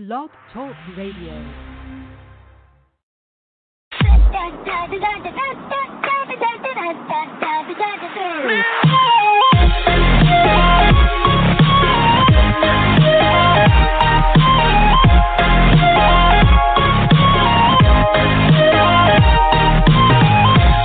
Blog Talk Radio.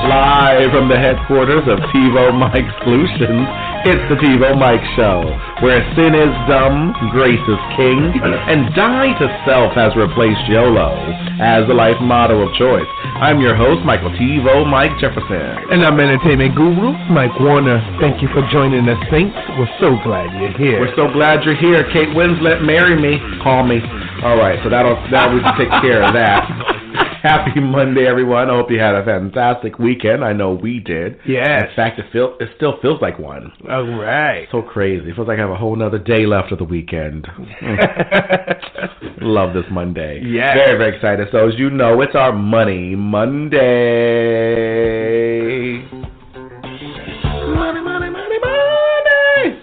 Live from the headquarters of TiVoMike Solutions, it's the TiVoMike Show, where sin is dumb, grace is king, and die to self has replaced YOLO as the life motto of choice. I'm your host, Michael TiVoMike Jefferson. And I'm entertainment guru, Mike Warner. Thank you for joining us, Saints. We're so glad you're here. We're so glad you're here. Kate Winslet, marry me. Call me. All right, so that'll take care of that. Happy Monday, everyone. I hope you had a fantastic weekend. I know we did. Yes. In fact, it still feels like one. All right. So crazy. It feels like I have a whole nother day left of the weekend. Love this Monday. Yeah. Very, very excited. So as you know, it's our Money Monday. Money, money, money, money.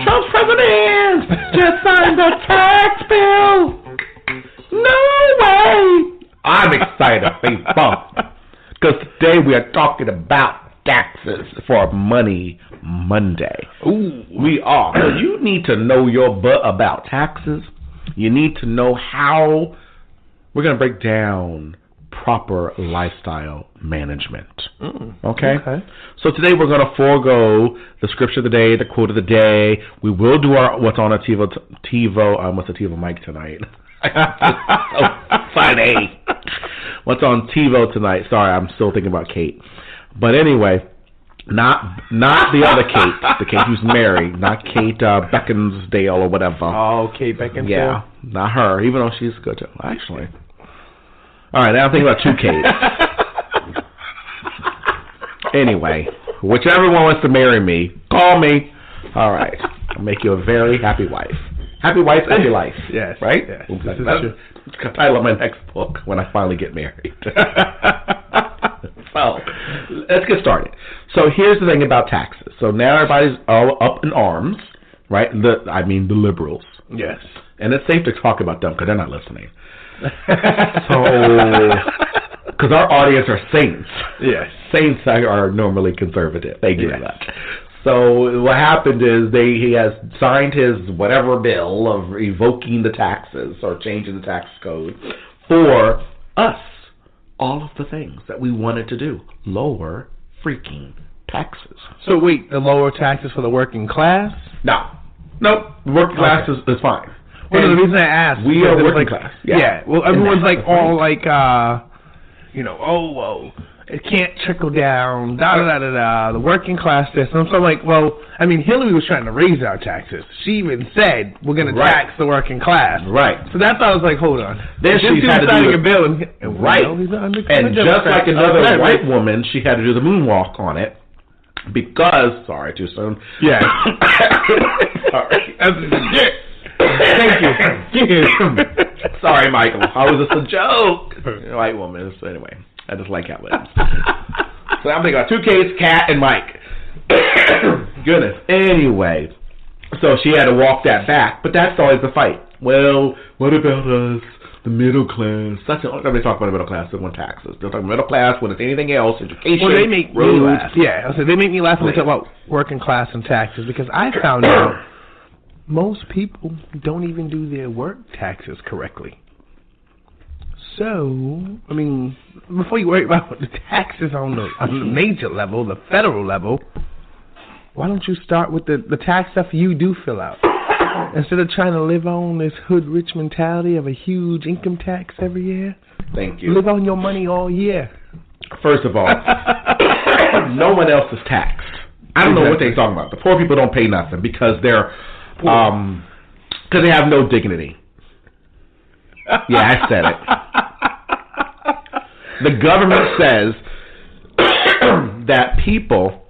Trump's president just signed a tax bill. No way. I'm excited, people, because today we are talking about taxes for Money Monday. Ooh. We are. So you need to know your butt about taxes. You need to know how we're going to break down proper lifestyle management. Okay? So today we're going to forego the scripture of the day, the quote of the day. We will do our what's on our TiVoMike tonight. So funny. What's on TiVo tonight? Sorry, I'm still thinking about Kate. But anyway, not the other Kate, the Kate who's married, not Kate Beckinsdale or whatever. Oh, Kate Beckinsdale? Yeah, not her, even though she's good too, actually. All right, now I'm thinking about two Kates. Anyway, whichever one wants to marry me, call me. All right, I'll make you a very happy wife. Happy wife, happy life. Yes. Right? Yes. That's the title of my next book when I finally get married. So, let's get started. So, here's the thing about taxes. So, now everybody's all up in arms, right? The liberals. Yes. And it's safe to talk about them because they're not listening. So, because our audience are saints. Yes. Saints are normally conservative. They get that. So what happened is he has signed his whatever bill of revoking the taxes or changing the tax code for us. All of the things that we wanted to do. Lower freaking taxes. So wait, the lower taxes for the working class? No. The working class is fine. Well, the reason I asked, we are working class. Yeah. Well, everyone's like all like, it can't trickle down, the working class system. So I'm like, well, I mean, Hillary was trying to raise our taxes. She even said, we're going to tax the working class. Right. So that's why I was like, hold on. Then she's had to do a bill. And just like another white woman, she had to do the moonwalk on it. Because, sorry, too soon. Yeah. Sorry. Thank you. Sorry, Michael. How was this a joke? White woman. So anyway, I just like how it is. So I'm thinking about two K's, Kat and Mike. Goodness. Anyway, so she had to walk that back, but that's always the fight. Well, what about us, the middle class? They talk about the middle class when taxes. They'll talk about middle class when it's anything else, education. Well, they make me laugh. Yeah, they make me laugh when they talk about working class and taxes because I found out most people don't even do their work taxes correctly. So, I mean, before you worry about the taxes on the major level, the federal level, why don't you start with the tax stuff you do fill out? Instead of trying to live on this hood-rich mentality of a huge income tax every year. Thank you. Live on your money all year. First of all, no one else is taxed. I don't know what they're talking about. The poor people don't pay nothing because they're... because they have no dignity. Yeah, I said it. The government says that people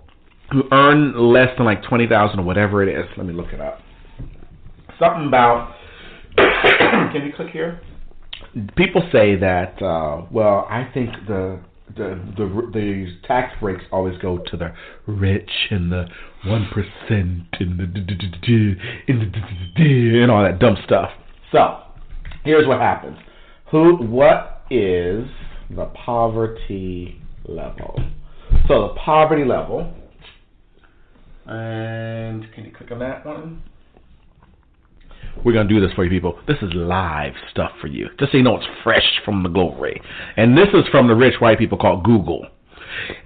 who earn less than like $20,000 or whatever it is, let me look it up. Something about, can you click here? People say that, I think the tax breaks always go to the rich and the 1% and all that dumb stuff. So Here's what happens. What is the poverty level? So the poverty level, and can you click on that one? We're going to do this for you people. This is live stuff for you, just so you know it's fresh from the glory. And this is from the rich white people called Google.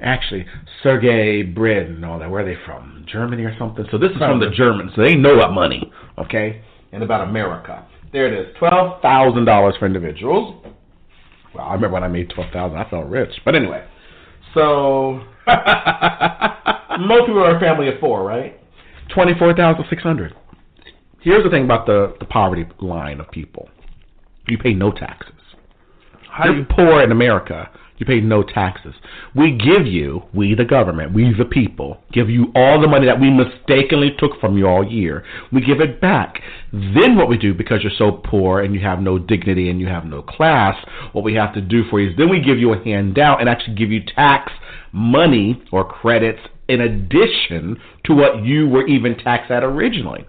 Actually, Sergey Brin and all that. Where are they from? Germany or something? So this is from the Germans. So they know about money, okay? And about America. There it is. $12,000 for individuals. Well, I remember when I made $12,000. I felt rich. But anyway. So most people are a family of 4, right? $24,600. Here's the thing about the poverty line of people. You pay no taxes. You're poor in America. You pay no taxes. We give you, we the government, we the people, give you all the money that we mistakenly took from you all year. We give it back. Then what we do, because you're so poor and you have no dignity and you have no class, what we have to do for you is then we give you a handout and actually give you tax money or credits in addition to what you were even taxed at originally.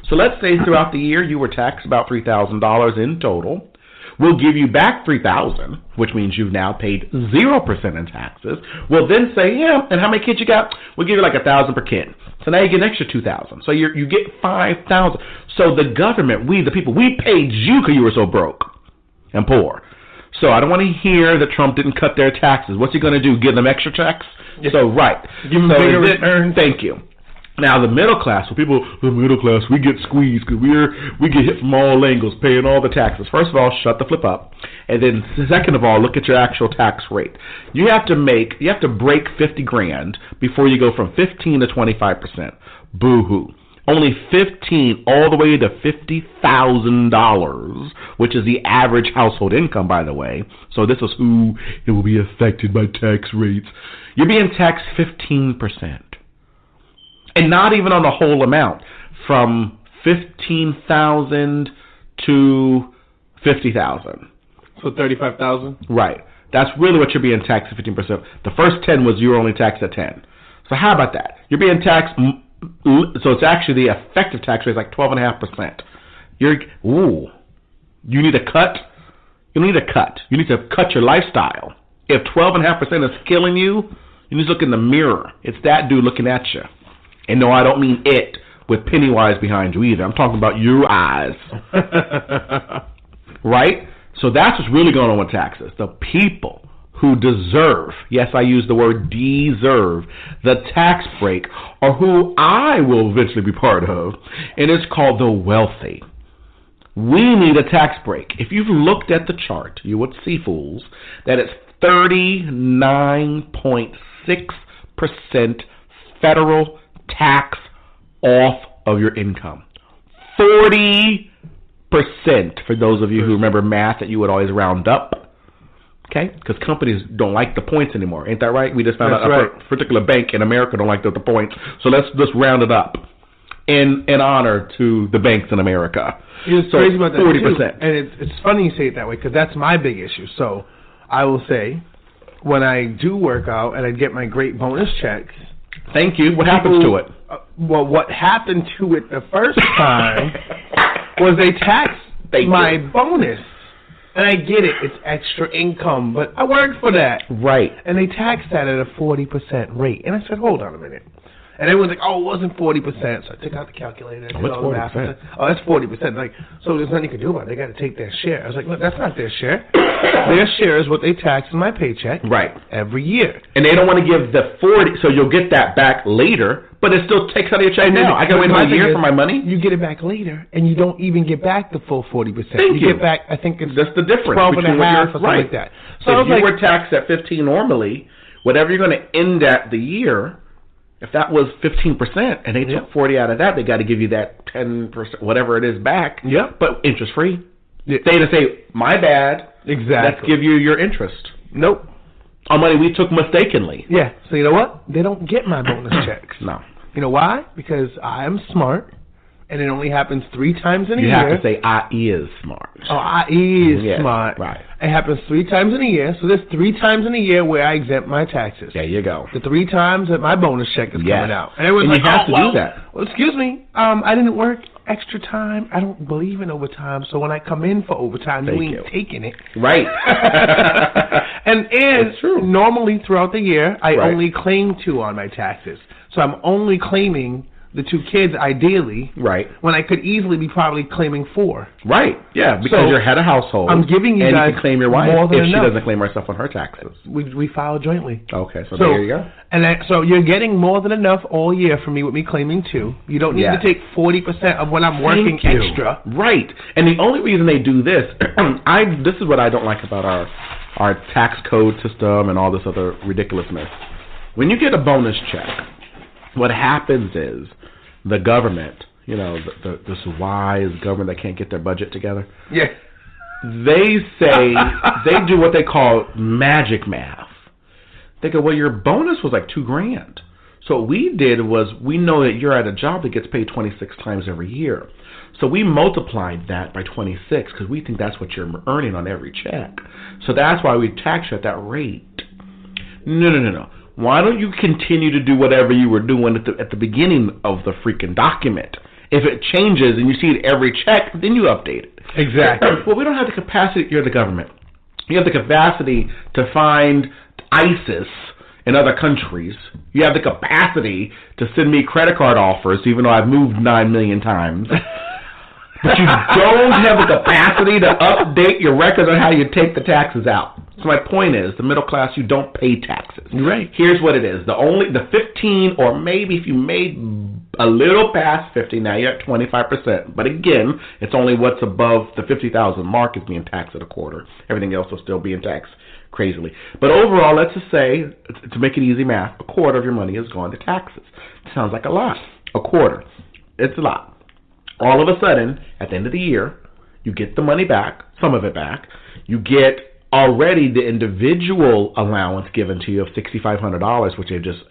So let's say throughout the year you were taxed about $3,000 in total. We'll give you back $3,000, which means you've now paid 0% in taxes. We'll then say, yeah, and how many kids you got? We'll give you like $1,000 per kid. So now you get an extra $2,000. So you get $5,000. So the government, we the people, we paid you because you were so broke and poor. So I don't want to hear that Trump didn't cut their taxes. What's he going to do? Give them extra checks? Yes. So right. Give them bigger returns. Thank you. Now, the middle class, so people, the middle class, we get squeezed because we get hit from all angles, paying all the taxes. First of all, shut the flip up. And then second of all, look at your actual tax rate. You have to break 50 grand before you go from 15 to 25%. Boo-hoo. Only 15 all the way to $50,000, which is the average household income, by the way. So this is who it will be affected by tax rates. You're being taxed 15%. And not even on the whole amount, from $15,000 to $50,000. So $35,000? Right. That's really what you're being taxed at 15%. The first 10 was you were only taxed at 10. So how about that? You're being taxed, so it's actually the effective tax rate is like 12.5%. You need a cut. You need a cut. You need to cut your lifestyle. If 12.5% is killing you, you need to look in the mirror. It's that dude looking at you. And no, I don't mean it with Pennywise behind you either. I'm talking about your eyes. Right? So that's what's really going on with taxes. The people who deserve, yes, I use the word deserve, the tax break are who I will eventually be part of. And it's called the wealthy. We need a tax break. If you've looked at the chart, you would see, fools, that it's 39.6% federal tax off of your income. 40%, for those of you who remember math that you would always round up. Okay? Because companies don't like the points anymore. Ain't that right? We just found out a particular bank in America don't like the points. So let's just round it up in honor to the banks in America. It's so crazy about that 40%. Too. And it's funny you say it that way because that's my big issue. So I will say when I do work out and I get my great bonus checks, thank you. What happens to it? Well, what happened to it the first time was they taxed my bonus. And I get it. It's extra income. But I worked for that. Right. And they taxed that at a 40% rate. And I said, hold on a minute. And everyone's like, oh, it wasn't 40%. So I took out the calculator. Oh, it's 40%. Oh, that's 40%. Like, so there's nothing you can do about it. They got to take their share. I was like, look, that's not their share. Their share is what they tax in my paycheck. Right. Every year. And they don't want to give the 40, so you'll get that back later, but it still takes out of your check now. I got to wait a year for my money? You get it back later, and you don't even get back the full 40%. Thank you. Get back, I think it's that's the difference 12 and a half or something like that. So if you were taxed at 15 normally, whatever you're going to end at the year, if that was 15% and they took 40 out of that, they got to give you that 10%, whatever it is, back. Yep. But interest free. They didn't say, my bad. Exactly. Let's give you your interest. Nope. On money we took mistakenly. Yeah. So you know what? They don't get my bonus checks. No. You know why? Because I am smart, and it only happens 3 times in a year. You have to say, I is smart. Oh, I is smart. Right. It happens 3 times in a year, so there's 3 times in a year where I exempt my taxes. There you go. The 3 times that my bonus check is coming out. And everyone's like, you have to do that. Well, excuse me, I didn't work extra time. I don't believe in overtime. So when I come in for overtime, you ain't taking it. Right. and it's true. Normally throughout the year, I only claim 2 on my taxes. So I'm only claiming the 2 kids, ideally. Right. When I could easily be probably claiming 4. Right. Yeah, because you're head of household. I'm giving you and guys you can claim your wife more than if enough. she doesn't claim herself on her taxes. We file jointly. Okay, so there you go. And so you're getting more than enough all year from me with me claiming 2. You don't need to take 40% of when I'm working extra. Right. And the only reason they do this, this is what I don't like about our tax code system and all this other ridiculousness. When you get a bonus check, what happens is the government, this wise government that can't get their budget together. Yeah. They say, they do what they call magic math. They go, well, your bonus was like $2,000. So what we did was, we know that you're at a job that gets paid 26 times every year. So we multiplied that by 26 because we think that's what you're earning on every check. So that's why we tax you at that rate. No. Why don't you continue to do whatever you were doing at the beginning of the freaking document? If it changes and you see it every check, then you update it. Exactly. Well, we don't have the capacity. You're the government. You have the capacity to find ISIS in other countries. You have the capacity to send me credit card offers, even though I've moved 9 million times. But you don't have the capacity to update your records on how you take the taxes out. So my point is, the middle class, you don't pay taxes. Right. Here's what it is. The 15, or maybe if you made a little past 50, now you're at 25%. But again, it's only what's above the 50,000 mark is being taxed at a quarter. Everything else will still be in tax crazily. But overall, let's just say, to make it easy math, a quarter of your money is going to taxes. It sounds like a lot. A quarter. It's a lot. All of a sudden, at the end of the year, you get the money back, some of it back. You get already the individual allowance given to you of $6,500, which they just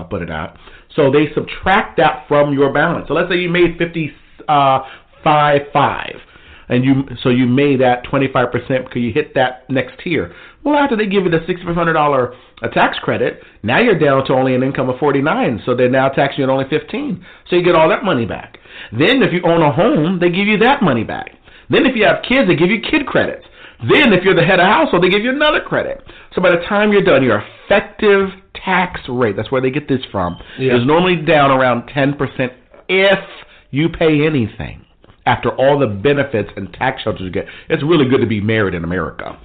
put it at. So they subtract that from your balance. So let's say you made $55,500, and you made that 25% because you hit that next tier. Well, after they give you the $6,500 tax credit, now you're down to only an income of $49,000. So they're now taxing you at only $15,000. So you get all that money back. Then if you own a home, they give you that money back. Then if you have kids, they give you kid credits. Then if you're the head of household, they give you another credit. So by the time you're done, your effective tax rate, that's where they get this from, is normally down around 10% if you pay anything. After all the benefits and tax shelters you get. It's really good to be married in America.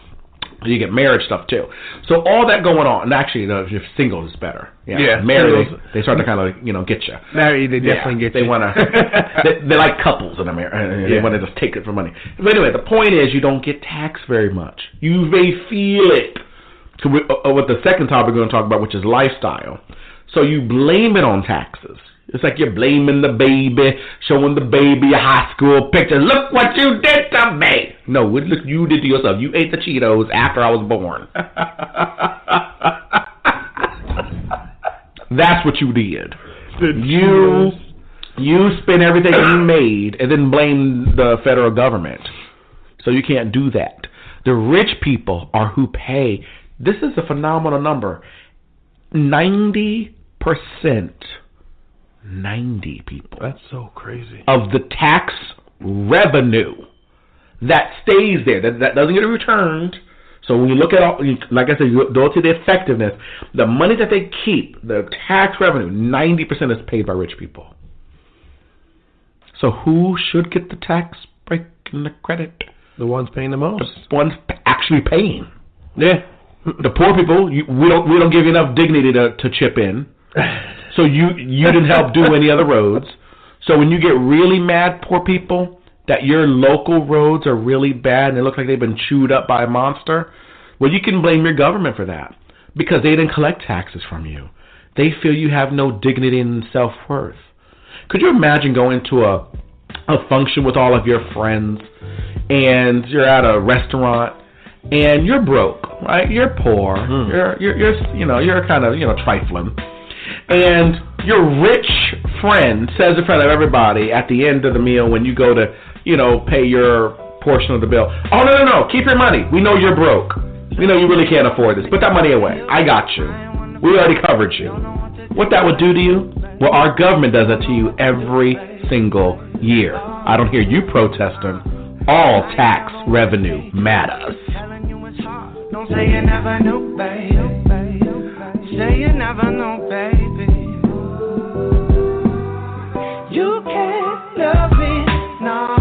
You get marriage stuff too. So all that going on, and actually, if you're single, it's better. Married, they start to kind of get you. Married, they definitely get you. They want to. they like couples in America. They want to just take it for money. But anyway, the point is, you don't get taxed very much. You may feel it. So with the second topic we're going to talk about, which is lifestyle. So you blame it on taxes. It's like you're blaming the baby, showing the baby a high school picture. Look what you did to me. No, look you did to yourself. You ate the Cheetos after I was born. That's what you did. You spent everything you made and then blame the federal government. So you can't do that. The rich people are who pay. This is a phenomenal number. 90%. 90 people. That's so crazy. Of the tax revenue that stays there, that doesn't get returned. So when you look at all, like I said, you go to the effectiveness, the money that they keep, the tax revenue, 90% is paid by rich people. So who should get the tax break and the credit? The ones paying the most. The ones actually paying. Yeah. The poor people, we don't give you enough dignity to chip in. So you didn't help do any other roads. So when you get really mad, poor people, that your local roads are really bad and they look like they've been chewed up by a monster, well, you can blame your government for that because they didn't collect taxes from you. They feel you have no dignity and self-worth. Could you imagine going to a function with all of your friends and you're at a restaurant and you're broke, right? You're poor. You're kind of trifling. And your rich friend says in front of everybody at the end of the meal when you go to, pay your portion of the bill, oh, no, keep your money. We know you're broke. We know you really can't afford this. Put that money away. I got you. We already covered you. What that would do to you? Well, our government does that to you every single year. I don't hear you protesting. All tax revenue matters. Don't say you never knew, baby. Say you never knew, baby. You can't love me, no.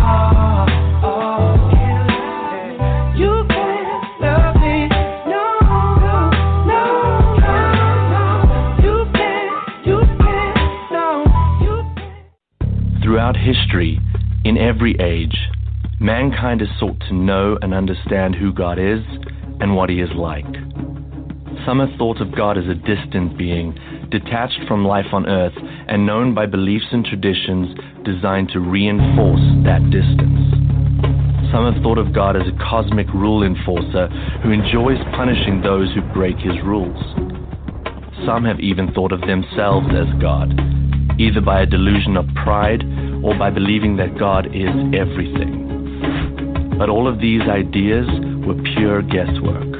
You can't love me, no. You can't, no. Throughout history, in every age, mankind has sought to know and understand who God is and what He is like. Some have thought of God as a distant being, detached from life on earth and known by beliefs and traditions designed to reinforce that distance. Some have thought of God as a cosmic rule enforcer who enjoys punishing those who break His rules. Some have even thought of themselves as God, either by a delusion of pride or by believing that God is everything. But all of these ideas were pure guesswork.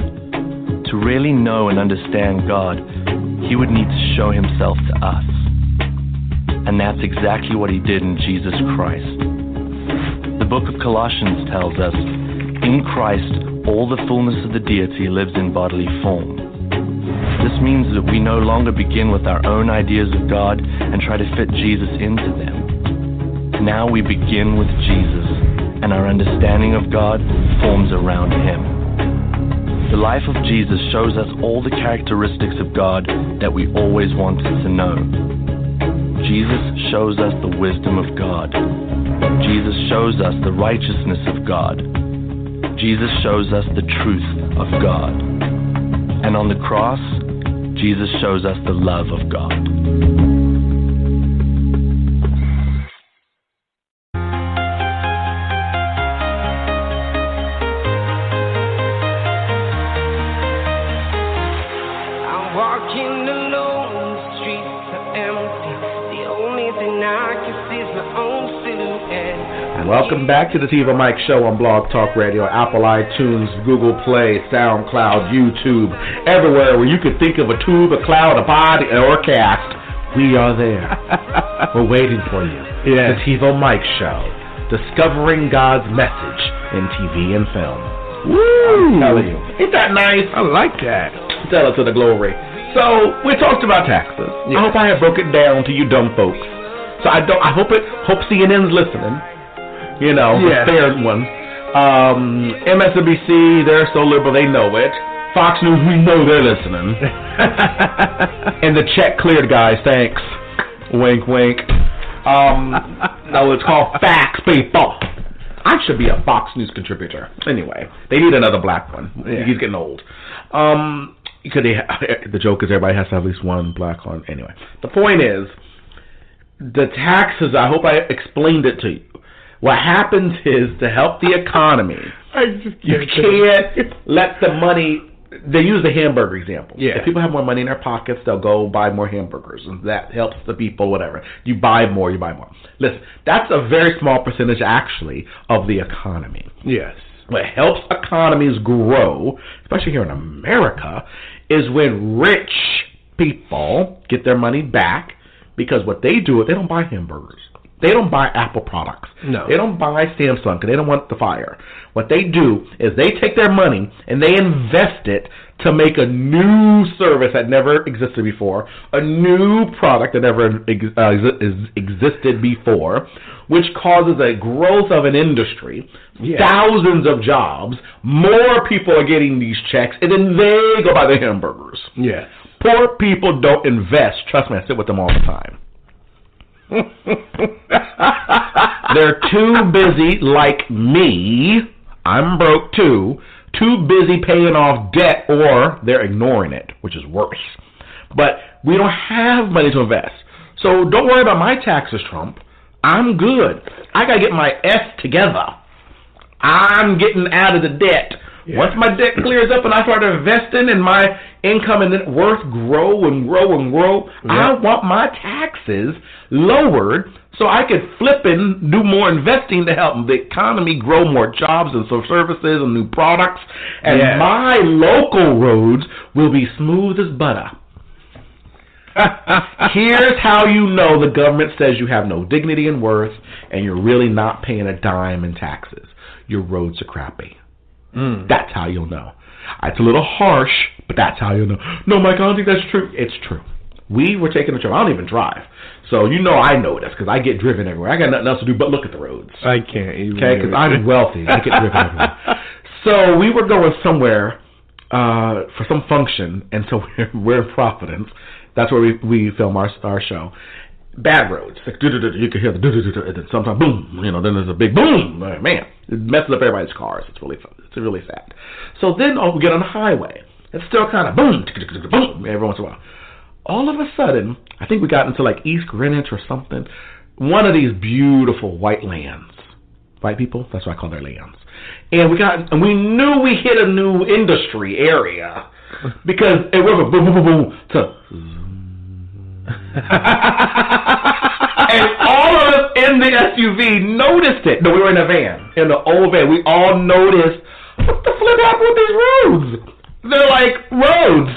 To really know and understand God, He would need to show Himself to us. And that's exactly what He did in Jesus Christ. The book of Colossians tells us, in Christ, all the fullness of the deity lives in bodily form. This means that we no longer begin with our own ideas of God and try to fit Jesus into them. Now we begin with Jesus, and our understanding of God forms around Him. The life of Jesus shows us all the characteristics of God that we always wanted to know. Jesus shows us the wisdom of God. Jesus shows us the righteousness of God. Jesus shows us the truth of God. And on the cross, Jesus shows us the love of God. Welcome back to the TiVoMike Show on Blog Talk Radio, Apple iTunes, Google Play, SoundCloud, YouTube, everywhere where you could think of a tube, a cloud, a pod, or a cast. We are there. We're waiting for you. Yeah. The TiVoMike Show, discovering God's message in TV and film. Woo! I'm telling you. Ain't that nice? I like that. Tell it to the glory. So, we talked about taxes. Yeah. I hope I have broke it down to you dumb folks. So I hope CNN's listening. You know, yeah. The fair one. MSNBC, they're so liberal, they know it. Fox News, we know they're listening. And the check cleared, guys, thanks. Wink, wink. No, it's called facts, people. I should be a Fox News contributor. Anyway, they need another black one. Yeah. He's getting old. The joke is everybody has to have at least one black one. Anyway, the point is, the taxes, I hope I explained it to you. What happens is, to help the economy, you can't let the money, they use the hamburger example. Yeah. If people have more money in their pockets, they'll go buy more hamburgers, and that helps the people, whatever. You buy more. Listen, that's a very small percentage, actually, of the economy. Yes. What helps economies grow, especially here in America, is when rich people get their money back, because what they do is they don't buy hamburgers. They don't buy Apple products. No. They don't buy Samsung because they don't want the fire. What they do is they take their money and they invest it to make a new service that never existed before, a new product that never existed before, which causes a growth of an industry, thousands of jobs, more people are getting these checks, and then they go buy the hamburgers. Yes. Poor people don't invest. Trust me, I sit with them all the time. They're too busy, like me, I'm broke too busy paying off debt, or they're ignoring it, which is worse. But we don't have money to invest. So don't worry about my taxes, Trump. I'm good. I got to get my S together. I'm getting out of the debt. Yeah. Once my debt clears up and I start investing and my income and net worth grow and grow and grow, I want my taxes lowered so I could flip and do more investing to help the economy grow, more jobs and services and new products. And my local roads will be smooth as butter. Here's how you know the government says you have no dignity and worth and you're really not paying a dime in taxes. Your roads are crappy. That's how you'll know. It's a little harsh, but that's how you'll know. No, Mike, I don't think that's true. It's true. We were taking a trip. I don't even drive. So you know I know this because I get driven everywhere. I got nothing else to do but look at the roads. I can't even. Okay, because I'm wealthy. I get driven everywhere. So we were going somewhere for some function, and so we're in Providence. That's where we film our show. Bad roads. Like, you can hear the and then sometimes boom. Then there's a big boom. Man, it messes up everybody's cars. It's really sad. So then we get on the highway. It's still kind of boom, boom every once in a while. All of a sudden, I think we got into like East Greenwich or something. One of these beautiful white lands. White people? That's what I call their lands. And we knew we hit a new industry area because it went boom, boom, boom, boom to. And all of us in the SUV noticed it. No, we were in a van, in the old van. We all noticed, what the flip happened with these roads? They're like roads.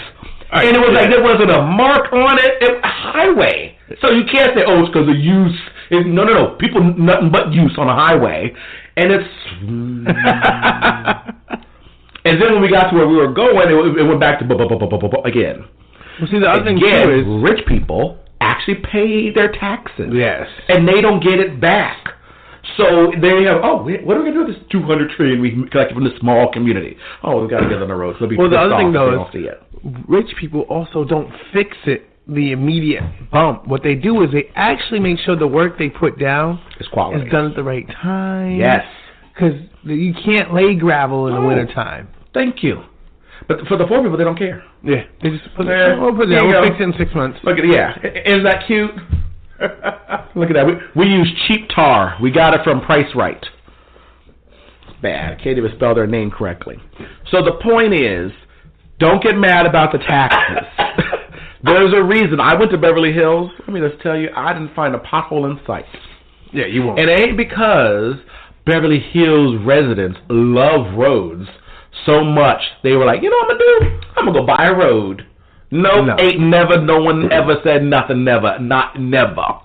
Right, and it was like there wasn't a mark on it. It was a highway. So you can't say, oh, it's because of use. No. People, nothing but use on a highway. And it's... And then when we got to where we were going, it went back to again. Well, see, the other thing too is rich people actually pay their taxes. Yes. And they don't get it back. So they have, what are we going to do with this $200 trillion we collected from this small community? Oh, we've got to get on the road. So well, the other thing, though, is rich people also don't fix it the immediate bump. What they do is they actually make sure the work they put down is quality. Is done at the right time. Yes. Because you can't lay gravel in the wintertime. Thank you. But for the poor people, they don't care. Yeah. They just put it there. We'll fix it in 6 months. Look at Isn't that cute? Look at that. We use cheap tar. We got it from Price Right. It's bad. I can't even spell their name correctly. So the point is, don't get mad about the taxes. There's a reason. I went to Beverly Hills. Let me just tell you, I didn't find a pothole in sight. Yeah, you won't. And it ain't because Beverly Hills residents love roads so much. They were like, you know what I'm going to do? I'm going to go buy a road. Nope, no. Ain't never, no one ever said nothing, never, not never.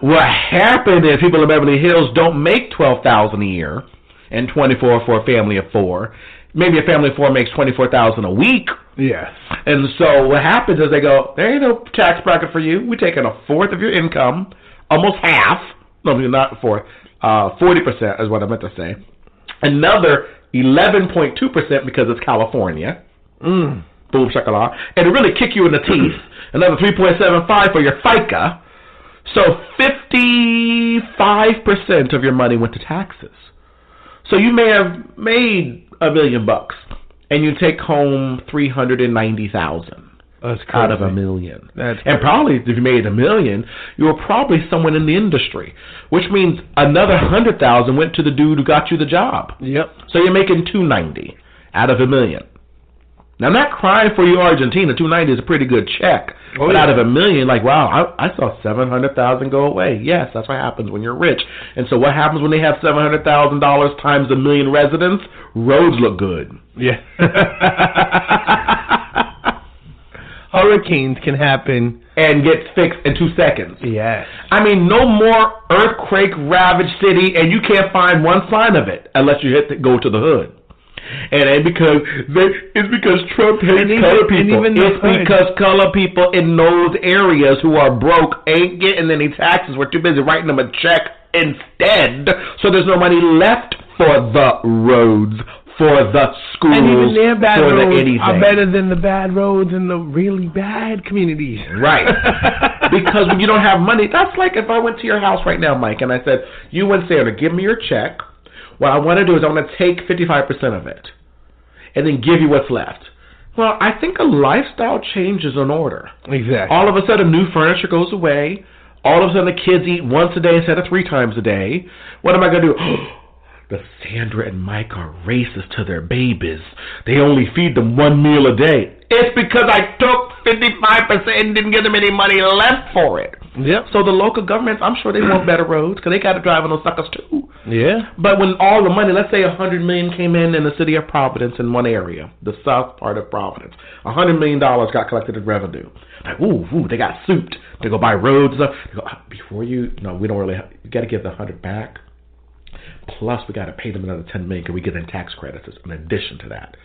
What happened is people in Beverly Hills don't make $12,000 a year and $24,000 for a family of 4. Maybe a family of 4 makes $24,000 a week. Yes. And so what happens is they go, there ain't no tax bracket for you. We're taking a fourth of your income, almost half. No, not a fourth. 40% is what I meant to say. Another 11.2% because it's California. Boom, shakala. And it really kick you in the teeth. Another 3.75 for your FICA. So 55% of your money went to taxes. So you may have made $1 million, and you take home $390,000 out of $1 million. And probably if you made $1 million, you were probably someone in the industry, which means another $100,000 went to the dude who got you the job. Yep. So you're making $290 out of $1 million. Now, I'm not crying for you, Argentina. $290 is a pretty good check. But out of $1 million, like, wow, I saw $700,000 go away. Yes, that's what happens when you're rich. And so what happens when they have $700,000 times 1 million residents? Roads look good. Yeah. Hurricanes can happen and get fixed in 2 seconds. Yes. I mean, no more earthquake-ravaged city, and you can't find one sign of it unless you go to the hood. And it's because Trump hates color people. It's because color people in those areas who are broke ain't getting any taxes. We're too busy writing them a check instead. So there's no money left for the roads, for the schools, and even their bad for roads anything. Are better than the bad roads in the really bad communities. Right. Because when you don't have money, that's like if I went to your house right now, Mike, and I said, you went there to give me your check. What I want to do is I want to take 55% of it and then give you what's left. Well, I think a lifestyle change is in order. Exactly. All of a sudden, new furniture goes away. All of a sudden, the kids eat once a day instead of 3 times a day. What am I going to do? But Sandra and Mike are racist to their babies. They only feed them 1 meal a day. It's because I took 55% and didn't give them any money left for it. Yep. So the local governments, I'm sure they want better roads because they got to drive on those suckers too. Yeah. But when all the money, let's say $100 million came in the city of Providence in one area, the south part of Providence, $100 million got collected in revenue. Like, ooh, they got souped to go buy roads. They go, before you, no, we don't really. You got to give the 100 back. Plus, we got to pay them another $10 million because we get in tax credits in addition to that.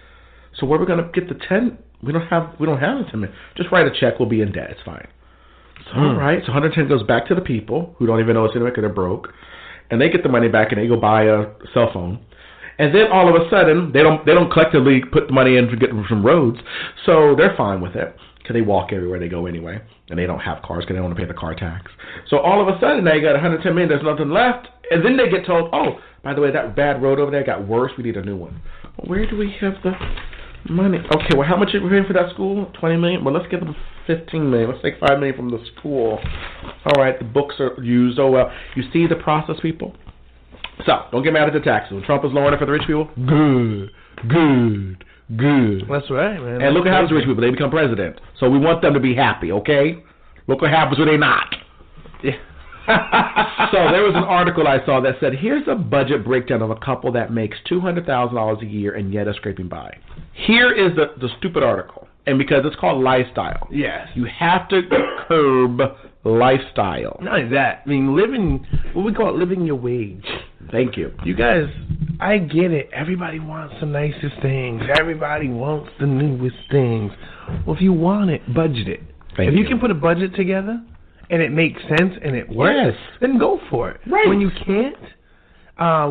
So where are we going to get the 10? We don't have the 10 million. Just write a check. We'll be in debt. It's fine. So, all right. So 110 goes back to the people who don't even know it's anyway because they're broke, and they get the money back and they go buy a cell phone. And then all of a sudden they don't collectively put the money in to get some roads, so they're fine with it because they walk everywhere they go anyway, and they don't have cars because they don't want to pay the car tax. So all of a sudden now you got 110 million. There's nothing left, and then they get told, oh, by the way, that bad road over there got worse. We need a new one. Well, where do we have the money? Okay, well, how much are we paying for that school? 20 million. Well, let's give them 15 million. Let's take 5 million from the school. All right, the books are used. Oh well, you see the process, people. So don't get mad at the taxes. When Trump is lowering it for the rich people, good. That's right, man. And look what happens to rich people. They become president. So we want them to be happy, okay? Look what happens when they're not. Yeah. So there was an article I saw that said, here's a budget breakdown of a couple that makes $200,000 a year and yet is scraping by. Here is the stupid article. And because it's called lifestyle. Yes. You have to curb lifestyle. Not only that, I mean, living your wage. Thank you. You guys, I get it. Everybody wants the nicest things. Everybody wants the newest things. Well, if you want it, budget it. If you can put a budget together and it makes sense and it works, then go for it. Right. When you can't,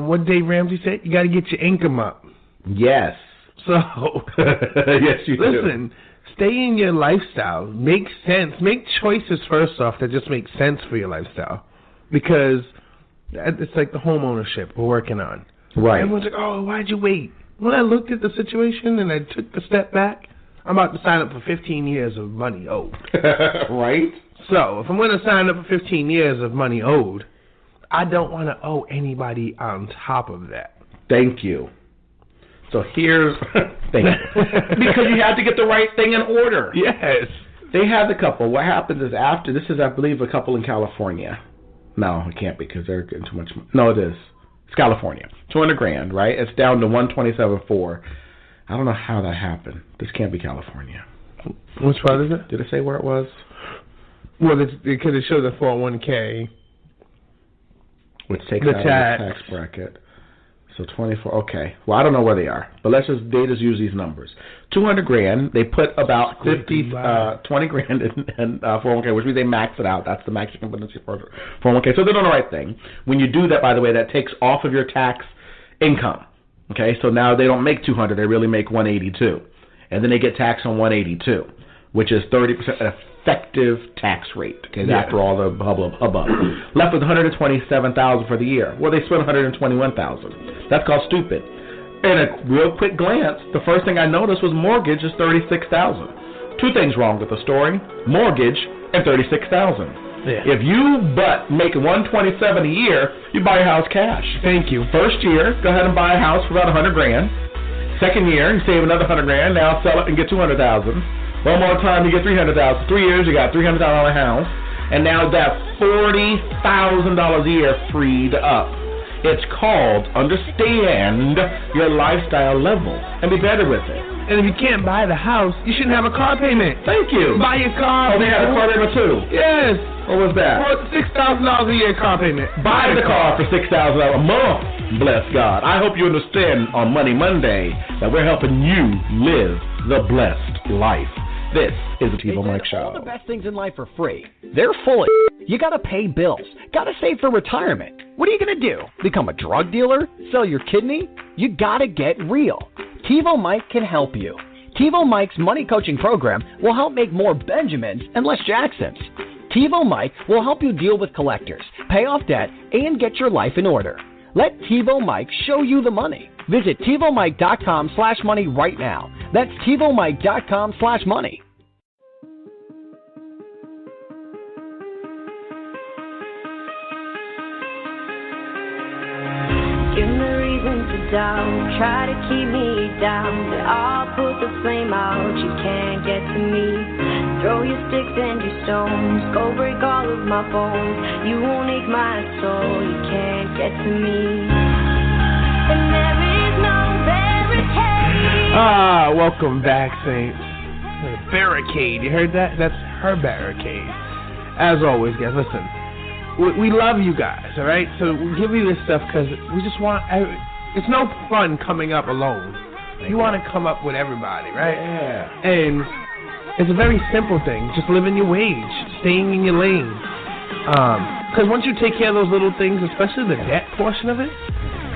what Dave Ramsey said, you got to get your income up. Yes. So, yes, you listen, stay in your lifestyle. Make sense. Make choices, first off, that just make sense for your lifestyle. Because it's like the home ownership we're working on. Right. Everyone's like, oh, why'd you wait? When I looked at the situation and I took the step back, I'm about to sign up for 15 years of money owed. Right? So, if I'm going to sign up for 15 years of money owed, I don't want to owe anybody on top of that. Thank you. So here's thank you. Because you have to get the right thing in order. Yes. They have the couple. What happens is after, this is, I believe, a couple in California. No, it can't be because they're getting too much money. No, it is. It's California. $200,000, right? It's down to $127,400. I don't know how that happened. This can't be California. Which part is it? Did it say where it was? Well, because it shows the 401k. Which takes out of the tax bracket. So 24. Okay. Well, I don't know where they are, but they just use these numbers. $200,000. They put about 20,000 in 401k, which means they max it out. That's the max you can put in 401k. So they're doing the right thing. When you do that, by the way, that takes off of your tax income. Okay. So now they don't make 200. They really make 182, and then they get taxed on 182, which is 30% effective tax rate. Okay. Yes. After all the hubbub. Left with $127,000 for the year. Well, they spent $121,000. That's called stupid. And a real quick glance, the first thing I noticed was mortgage is $36,000. Two things wrong with the story: mortgage and $36,000. Yeah. If you make $127,000 a year, you buy a house cash. Thank you. First year, go ahead and buy a house for about $100,000. Second year, you save another $100,000. Now sell it and get $200,000. One more time, you get $300,000. 3 years, you got $300,000 house, and now that's $40,000 a year freed up. It's called understand your lifestyle level and be better with it. And if you can't buy the house, you shouldn't have a car payment. Thank you. Buy your car. Oh, they had a car payment too? Yes. What was that? $6,000 a year car payment. Buy the car for $6,000 a month. Bless God. I hope you understand on Money Monday that we're helping you live the blessed life. This is the TiVoMike Show. All the best things in life are free. They're full of You gotta pay bills. Gotta save for retirement. What are you gonna do? Become a drug dealer? Sell your kidney? You gotta get real. TiVoMike can help you. TiVoMike's money coaching program will help make more Benjamins and less Jacksons. TiVoMike will help you deal with collectors, pay off debt, and get your life in order. Let TiVoMike show you the money. Visit TiVoMike.com/money right now. That's TiVoMike.com/money. Give me reason to doubt, try to keep me down, but I'll put the flame out, you can't get to me. Throw your sticks and your stones, go break all of my bones. You won't ache my soul, you can't get to me. And there is no barricade. Welcome back, Saints. Barricade, you heard that? That's her barricade. As always, guys, listen. We love you guys, all right? So we give you this stuff because we just want... It's no fun coming up alone. You want to come up with everybody, right? Yeah. And it's a very simple thing. Just living your wage, staying in your lane. Because once you take care of those little things, especially the debt portion of it,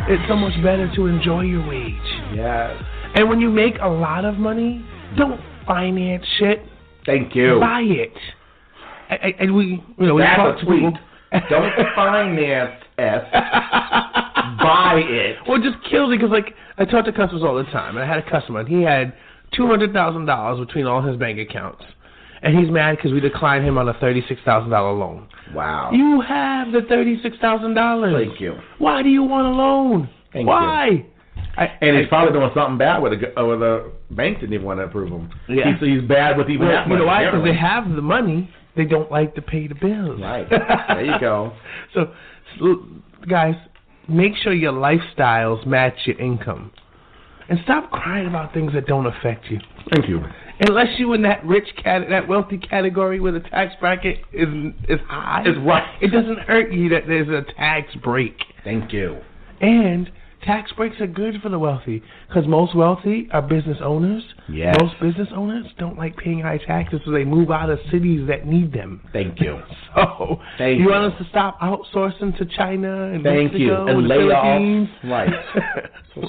it's so much better to enjoy your wage. Yes. And when you make a lot of money, don't finance shit. Thank you. Buy it. And we That's a tweet. Don't finance S. Buy it. Well, it just kills me because, like, I talk to customers all the time. And I had a customer, and he had $200,000 between all his bank accounts. And he's mad because we declined him on a $36,000 loan. Wow. You have the $36,000. Thank you. Why do you want a loan? Thank Why? you. And he's probably doing something bad with the bank didn't even want to approve him. Yeah. He's bad with even that money. You know why? Because they have the money. They don't like to pay the bills. Right. There you go. So, guys, make sure your lifestyles match your income. And stop crying about things that don't affect you. Thank you. Unless you in that that wealthy category where the tax bracket is high. It's right. It doesn't hurt you that there's a tax break. Thank you. And tax breaks are good for the wealthy because most wealthy are business owners. Yes. Most business owners don't like paying high taxes, so they move out of cities that need them. Thank you. So Thank you you. want us to stop outsourcing to China and Thank Mexico you. And and the lay Philippines? off. Right.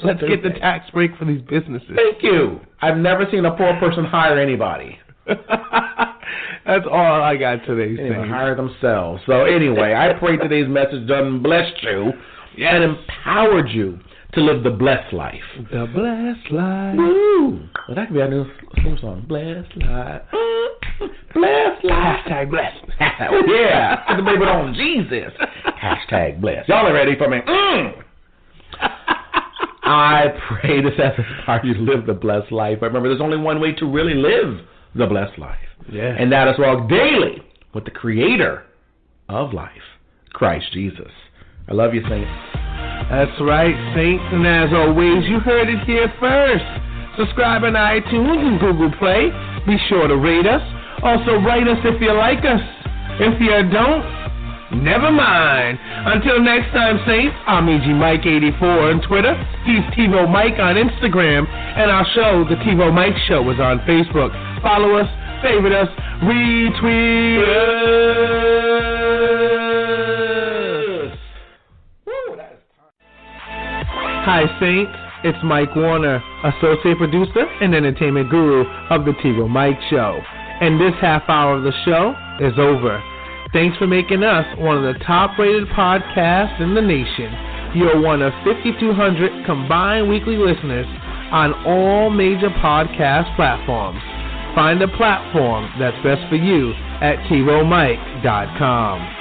Let's get the tax break for these businesses. Thank you. I've never seen a poor person hire anybody. That's all I got today. They even hire themselves. So anyway, I pray today's message done blessed you and empowered you to live the blessed life. The blessed life. Woo! Well, that could be our new theme song. Blessed life. Blessed life. Hashtag blessed. Oh, yeah. Put the baby on Jesus. Hashtag blessed. Y'all are ready for me? I pray this has inspired you to live the blessed life. But remember, there's only one way to really live the blessed life. Yeah. And that is walk daily with the creator of life, Christ Jesus. I love you, Saints. That's right, Saints. And as always, you heard it here first. Subscribe on iTunes and Google Play. Be sure to rate us. Also, write us if you like us. If you don't, never mind. Until next time, Saints, I'm EGMike84 on Twitter. He's TiVoMike on Instagram. And our show, The TiVoMike Show, is on Facebook. Follow us, favorite us, retweet us. Hi, Saints. It's Mike Warner, Associate Producer and Entertainment Guru of The TiVoMike Show. And this half hour of the show is over. Thanks for making us one of the top-rated podcasts in the nation. You're one of 5,200 combined weekly listeners on all major podcast platforms. Find a platform that's best for you at TiVoMike.com.